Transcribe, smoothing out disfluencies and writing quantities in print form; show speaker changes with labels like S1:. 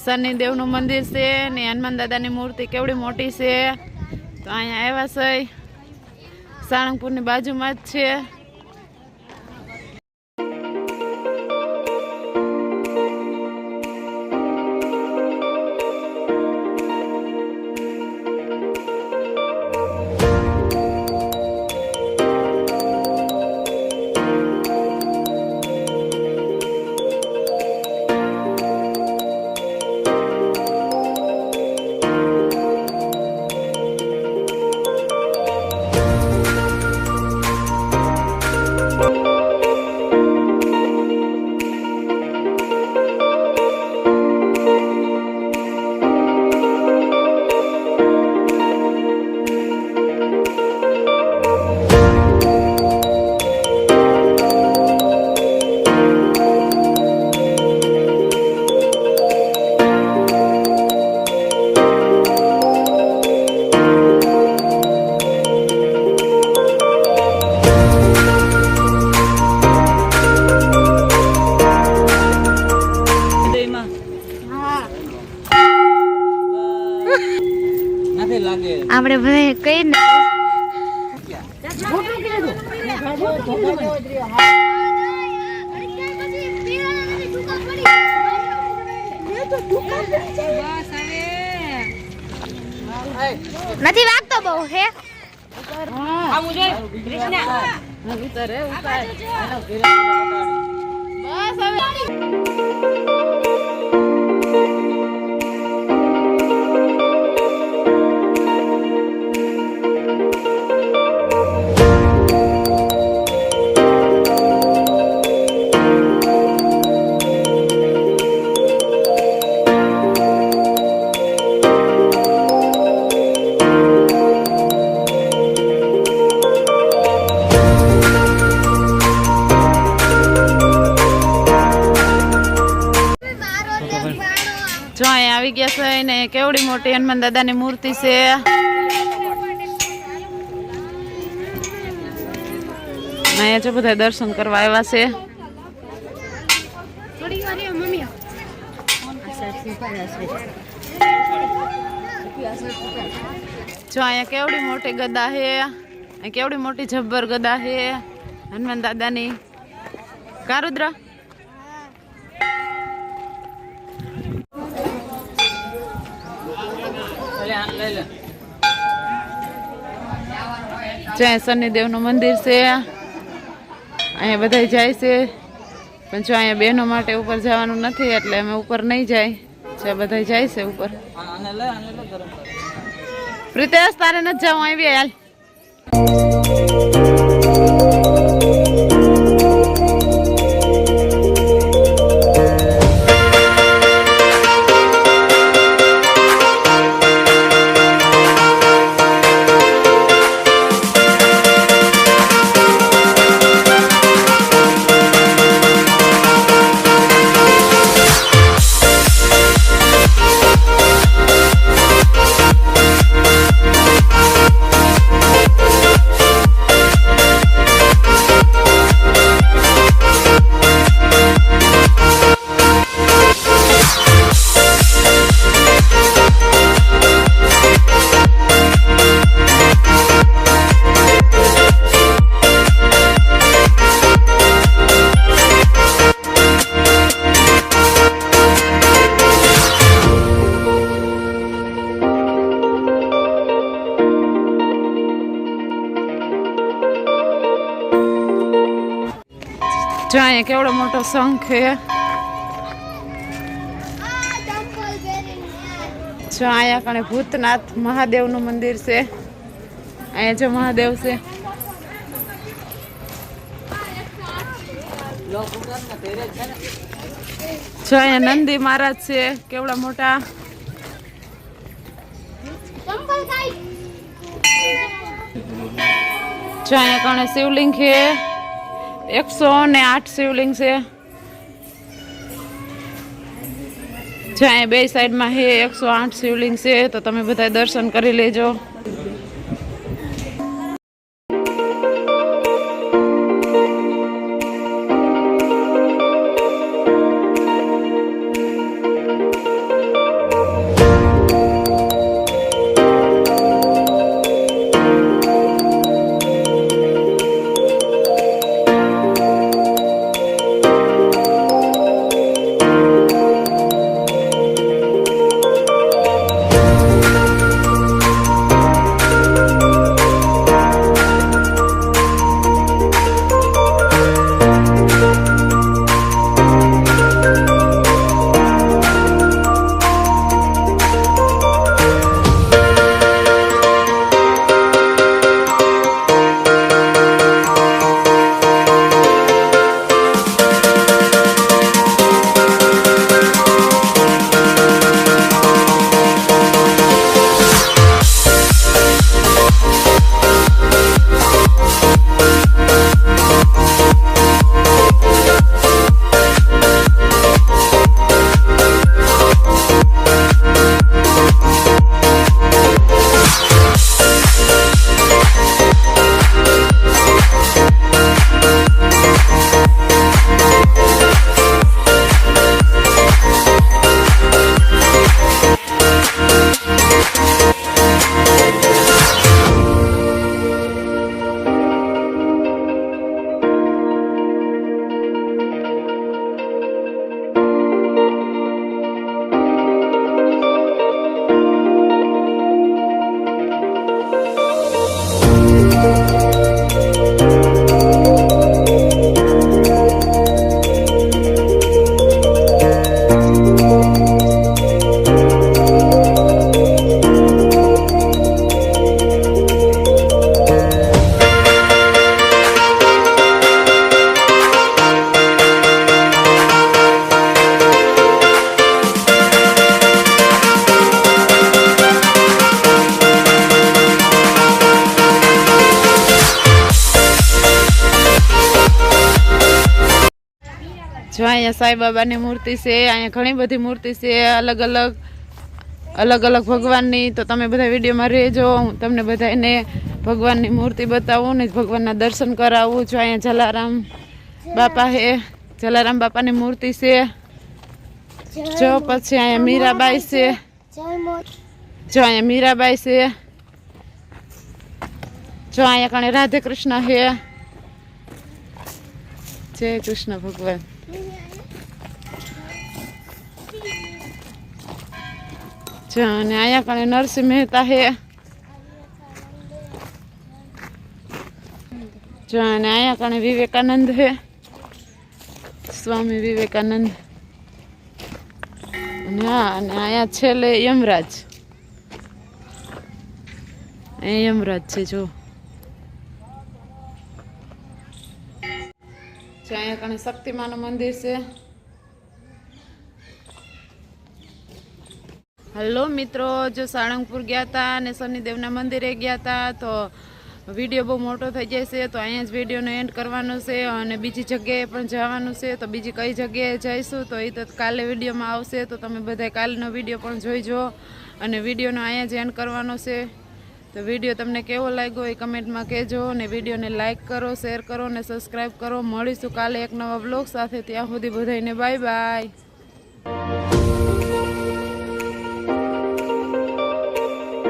S1: શનિદેવ નું મંદિર છે ને હનુમાન દાદાની મૂર્તિ કેવડી મોટી છે તો અહીંયા આવ્યા છે સાળંગપુરની બાજુમાં જ છે। આપણે બધા કઈ ને નથી વાગતો બહુ હે ઉતારે ઉતાર બસ હવે જો અહીંયા આવી ગયા છે ને કેવડી મોટી હનુમાન દાદાની મૂર્તિ છે। અહીંયા જો બધા દર્શન કરવા આવ્યા છે। જો અહીંયા કેવડી મોટી ગદા છે, કેવડી મોટી જબ્બર ગદા છે હનુમાન દાદાની। કારુદ્ર જ્યાં શનિદેવ નું મંદિર છે અહીંયા બધા જાય છે પણ જો અહીંયા બહેનો માટે ઉપર જવાનું નથી એટલે અમે ઉપર નહીં જાય જે બધા જાય છે ઉપર। પ્રિતેશ તારે નથી જવું આવી હાલ। જો અહીંયા કેવડો મોટો શંખ છે। જો અહીંયા કણે ભૂતનાથ મહાદેવ નું મંદિર છે। અહીંયા જો મહાદેવ છે। જો અહીંયા નંદી મહારાજ છે કેવડા મોટા। જો અહીંયા કણે શિવલિંગ છે 108 શિવલિંગ છે। જ્યાં બે સાઈડમાં છે 108 શિવલિંગ છે તો તમે બધા દર્શન કરી લેજો। જો અહીંયા સાંઈબાબાની મૂર્તિ છે, અહીંયા ઘણી બધી મૂર્તિ છે અલગ અલગ ભગવાનની. તો તમે બધા વિડીયોમાં રહેજો, હું તમને બધાને ભગવાનની મૂર્તિ બતાવું ને ભગવાનના દર્શન કરાવું. જો અહીંયા જલારામ બાપા છે, જલારામ બાપાની મૂર્તિ છે. જો પછી અહીંયા મીરાબાઈ છે, જો અહીંયા મીરાબાઈ છે. જો અહીંયા કણે રાધે કૃષ્ણ છે. જય કૃષ્ણ ભગવાન. જો અને અહીંયા કણે નરસિંહ મહેતા છે. જો અને અહીંયા કણે વિવેકાનંદ છે, સ્વામી વિવેકાનંદ. અને હા, અને અહીંયા છેલ્લે યમરાજ, અહીંયા યમરાજ છે. જો અહીંયા કણે શક્તિમાનું મંદિર છે. હલો મિત્રો, જો સાળંગપુર ગયા હતા અને શનિદેવના મંદિરે ગયા હતા તો વિડીયો બહુ મોટો થઈ જશે, તો અહીંયા જ વિડીયોનો એન્ડ કરવાનો છે. અને બીજી જગ્યાએ પણ જવાનું છે, તો બીજી કઈ જગ્યાએ જઈશું તો એ તો કાલે વિડીયોમાં આવશે. તો તમે બધા કાલનો વિડીયો પણ જોઈજો. અને વિડીયોનો અહીંયા જ એન્ડ કરવાનો છે. તો વિડીયો તમને કેવો લાગ્યો એ કમેન્ટમાં કહેજો. અને વિડીયોને લાઇક કરો, શેર કરો અને સબસ્ક્રાઈબ કરો. મળીશું કાલે એક નવા બ્લોગ સાથે. ત્યાં સુધી બધાને બાય બાય.